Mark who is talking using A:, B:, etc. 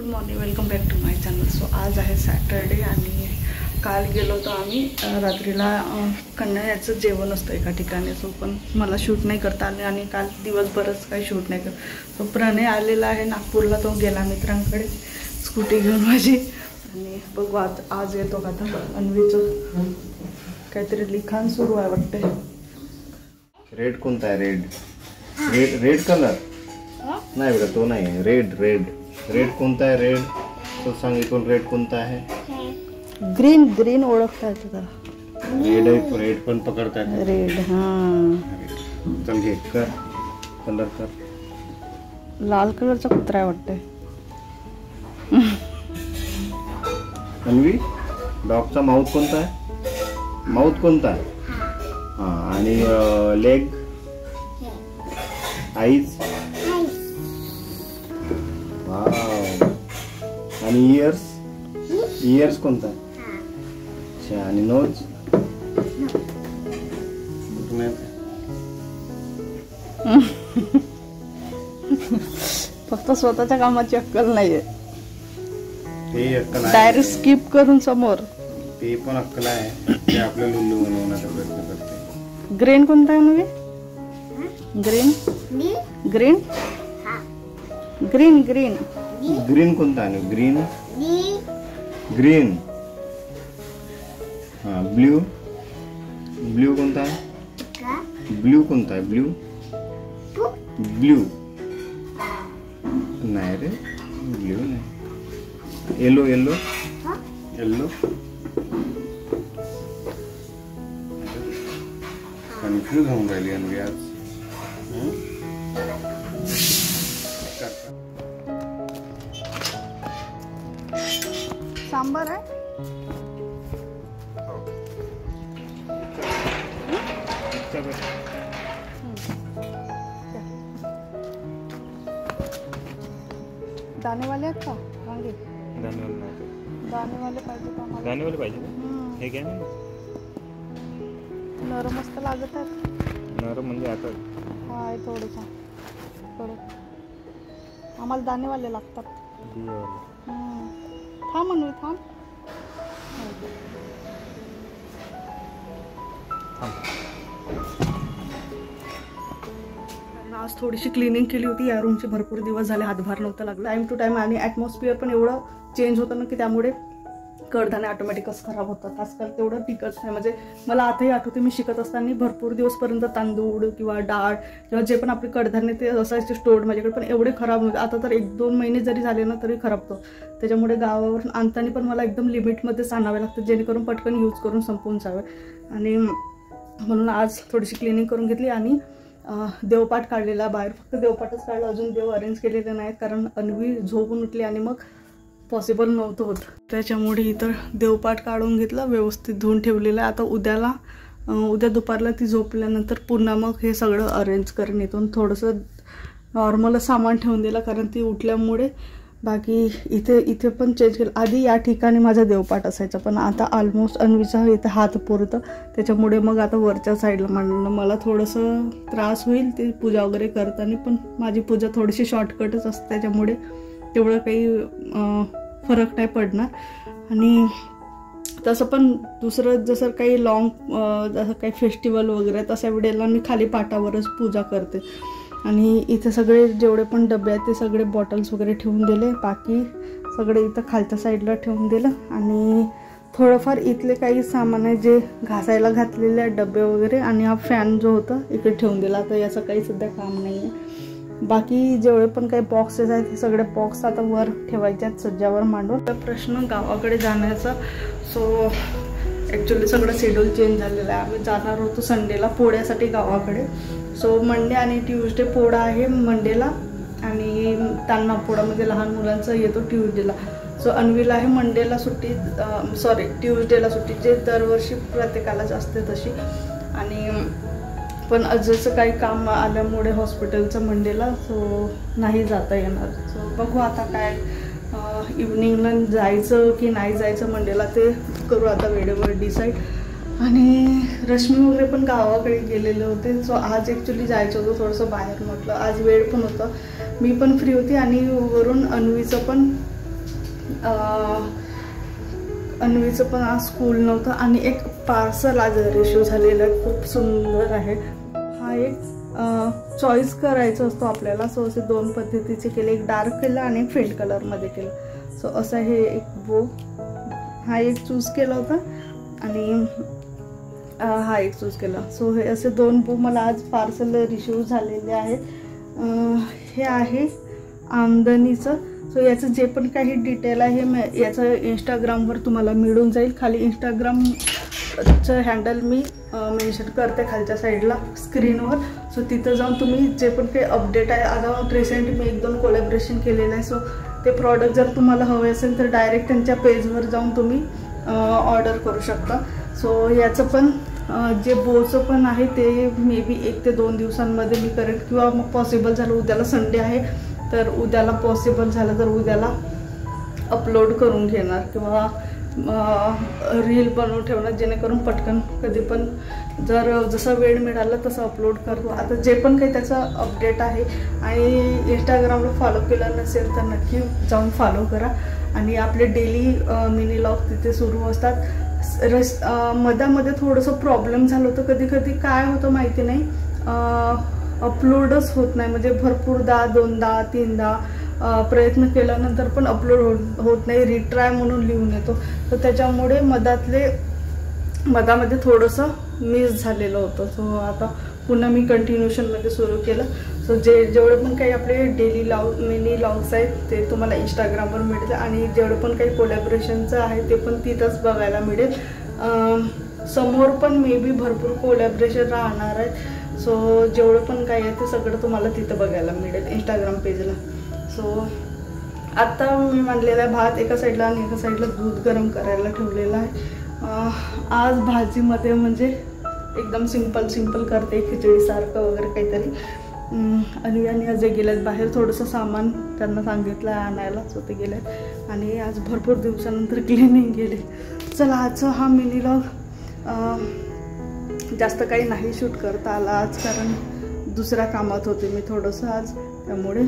A: Morning, welcome back to my channel. So आज आहे Saturday आणि काल गेलो होतो आम्ही रात्रीला कन्हैयाचं जेवण असतं एका ठिकाणी। सो पण मला शूट नाही करता आले आणि काल दिवसभरच काही शूट नाही करत। सो प्रणय आलेला आहे नागपूरला, तो गेला मित्रांकडे स्कूटी घेऊन माझी। आणि बघू आज येतो का तर अन्वीचं काहीतरी लिखाण सुरू आहे वाटते।
B: रेड कोणता आहे? रेड कलर नाही बेटा, तो नाही आहे। रेड कोणता आहे? रेड तो सांग, इकडून रेड कोणता आहे?
A: ग्रीन ओळखता येतं का?
B: रेड आहे, रेड पण पकडता येतं।
A: रेड, हां
B: चल घे, कर कलर कर।
A: लाल कलरचा कुत्रा आहे वाटते।
B: अन्वी, डॉगचा माउथ कोणता आहे? माउथ कोणता आहे? हां, आणि लेग, आईज, वाव, आणि इयर्स कोणता आहे? अच्छा, आणि नोज
A: फक्त स्वतःच्या कामाची अक्कल नाहीये,
B: ते अक्कल
A: डायरेक्ट स्किप करून समोर।
B: ते पण अक्कल आहे, ते आपल्या लुल्लू बनवण्याचा प्रयत्न करते।
A: ग्रीन कोणता आहे म्हणजे? ग्रीन
B: कोणता आहे? ग्रीन हाँ, ब्लू कोणता आहे? ब्लू कोणता आहे? ब्लू नाही रे, ब्लू नाही। येलो कन्फ्यूज होऊन राहिली अन्वी आज।
A: सांबार आहे। दाने वाले आहेत का? वांगे दाने वाले पाहिजे का?
C: दाने वाले पाहिजे का? हे घ्या ना।
A: नरम मस्त लागत आहेत।
C: नरम म्हणजे आता
A: हा आहे थोडंसं कडक, आम्हाला दाणे वाले लागतात। थांब म्हणून थांब। आज थोडीशी क्लिनिंग केली होती या रूमची। भरपूर दिवस झाले हातभार नव्हता लागला टाइम टू टाइम, आणि ॲटमॉस्फिअर पण एवढं चेंज होतं ना की त्यामुळे कडधान्य ऑटोमॅटिकच खराब होतात। आजकाल तेवढं टिकत नाही। म्हणजे मला आताही आठवते, मी शिकत असताना भरपूर दिवसपर्यंत तांदूळ किंवा डाळ किंवा जे पण आपले कडधान्य ते असायचे स्टोर्ड माझ्याकडे, पण एवढे खराब नव्हते। आता तर 1-2 महिने जरी झाले ना तरी खराबतो। त्याच्यामुळे गावावरून आणताना पण मला एकदम लिमिटमध्येच आणावे लागतं, जेणेकरून पटकन यूज करून संपवून जावे। आणि म्हणून आज थोडीशी क्लिनिंग करून घेतली आणि देवपाठ काढलेला बाहेर, फक्त देवपाठच काढला, अजून देव अरेंज केलेले नाहीत कारण अन्वी झोपून उठली आणि मग पॉसिबल नव्हतं होत। त्याच्यामुळे इतर देवपाठ काढून घेतला, व्यवस्थित धुवून ठेवलेलं आहे। आता उद्या दुपारला ती झोपल्यानंतर पुन्हा मग हे सगळं अरेंज करेन। इथून थोडंसं नॉर्मल सामान ठेवून दिलं कारण ती उठल्यामुळे। बाकी इथे पण चेंज केलं। आधी या ठिकाणी माझा देवपाठ असायचा, पण आता ऑलमोस्ट अन्वीचा इथे हात पुरतं, त्याच्यामुळे मग आता वरच्या साईडला मांडणं मला थोडंसं त्रास होईल ते पूजा वगैरे करताना। पण माझी पूजा थोडीशी शॉर्टकटच असते, त्याच्यामुळे तेवढं काही फरक नाही पडणार। आणि तसं पण दुसरं जसं काही जसं काही फेस्टिवल वगैरे तशा वेळेला मी खाली पाटावरच पूजा करते। आणि इथे सगळे जेवढे पण डबे आहेत ते सगळे बॉटल्स वगैरे ठेवून दिले, बाकी सगळे इथं खालच्या साईडला ठेवून दिलं। आणि थोडंफार इथले काही सामान आहे जे घासायला घातलेले डबे वगैरे, आणि हा फॅन जो होता इकडे ठेवून दिला। आता याचं काही सध्या काम नाही आहे। बाकी जेवढे पण काही बॉक्सेस आहेत हे सगळे बॉक्स आता वर ठेवायचे आहेत सज्जावर मांडून। प्रश्न गावाकडे जाण्याचा, सो ॲक्च्युली सगळं शेड्यूल चेंज झालेलं आहे। आम्ही जाणार होतो संडेला पोळ्यासाठी गावाकडे। सो मंडे आणि ट्यूजडे पोळा आहे मंडेला, आणि त्यांना पोळा म्हणजे लहान मुलांचा येतो ट्यूजडेला। सो अन्वीला आहे मंडेला सुट्टी, ट्यूजडेला सुट्टी, जे दरवर्षी प्रत्येकालाच असते तशी। आणि पण जसं काही काम आल्यामुळे हॉस्पिटलचं मंडेला, सो नाही जाता येणार। सो बघू आता काय इव्हनिंगला जायचं की नाही जायचं मंडेला ते करू आता वेळेवर डिसाईड। आणि रश्मी वगैरे पण गावाकडे गेलेले होते, सो आज ॲक्च्युली जायचं होतं थोडंसं बाहेर, म्हटलं आज वेळ पण होता, मी पण फ्री होती आणि वरून अन्वीचं पण अन्वीचं पण आज स्कूल नव्हतं आणि एक पार्सल आज रिसीव झालेलं खूप सुंदर आहे. हा एक चॉईस करायचा असतो आपल्याला. सो असे 2 पद्धतीचे केले, एक डार्क केलं आणि एक फेंट कलरमध्ये केलं. सो असं हे एक बो हा एक चूज केला होता आणि हा एक चूज केला. सो हे असे 2 बो मला आज पार्सल रिसीव झालेले आहेत. हे आहे आमदनीचं. सो याचं जे पण काही डिटेल आहे याचं इंस्टाग्रामवर तुम्हाला मिळून जाईल. खाली इंस्टाग्रामचं हँडल मी मेन्शन करते खालच्या साईडला स्क्रीनवर. सो तिथं जाऊन तुम्ही जे पण काही अपडेट आहे, आता रिसेंट मी 1-2 कोलॅबरेशन केलेलं आहे. सो ते प्रॉडक्ट जर तुम्हाला हवे असेल तर डायरेक्ट त्यांच्या पेजवर जाऊन तुम्ही ऑर्डर करू शकता. सो याचं पण जे बोचं पण आहे ते मे बी 1 ते 2 दिवसांमध्ये मी करेन, किंवा मग पॉसिबल झालं उद्याला संडे आहे तर उद्याला पॉसिबल झालं तर उद्याला अपलोड करून घेणार किंवा रील बनवून ठेवणार, जेणेकरून पटकन कधी पण जर जसा वेळ मिळाला तसं अपलोड करतो. आता जे पण काही त्याचं अपडेट आहे आणि इंस्टाग्रामला फॉलो केलं नसेल तर नक्की जाऊन फॉलो करा. आणि आपले डेली मिनी व्लॉग तिथे सुरू असतात. मधामध्ये थोडंसं प्रॉब्लेम झालं होतं, कधी कधी काय होतं माहिती नाही, अपलोडच होत नाही. म्हणजे भरपूरदा 2दा 3दा प्रयत्न केल्यानंतर पण अपलोड होत नाही, रिट्राय म्हणून लिहून येतो. तर त्याच्यामुळे मधामध्ये थोडंसं मिस झालेलं होतं. सो आता पुन्हा मी कंटिन्यूशनमध्ये सुरू केलं. सो जेवढे पण काही आपले डेली मिनी व्लॉग्स आहेत ते तुम्हाला इंस्टाग्रामवर मिळेल आणि जेवढं पण काही कोलॅबरेशनचं आहे ते पण तिथंच बघायला मिळेल. समोर पण मे बी भरपूर कोलॅबरेशन राहणार आहेत. सो जेवढं पण काही आहे ते सगळं तुम्हाला तिथं बघायला मिळेल इंस्टाग्राम पेजला. सो आत्ता मी मांडलेला आहे भात एका साईडला आणि एका साईडला दूध गरम करायला ठेवलेलं आहे. आज भाजीमध्ये म्हणजे एकदम सिंपल करते, खिचडीसारखं वगैरे काहीतरी. आणि अजय गेलेत बाहेर, थोडंसं सामान त्यांना सांगितलं आहे आणायला. सो ते गेलेत आणि आज भरपूर दिवसानंतर क्लिनिंग गेले. चला आजचा हा मिनी व्लॉग जास्त काही नाही शूट करता आला आज, कारण दुसऱ्या कामात होते मी थोडंसं आज, त्यामुळे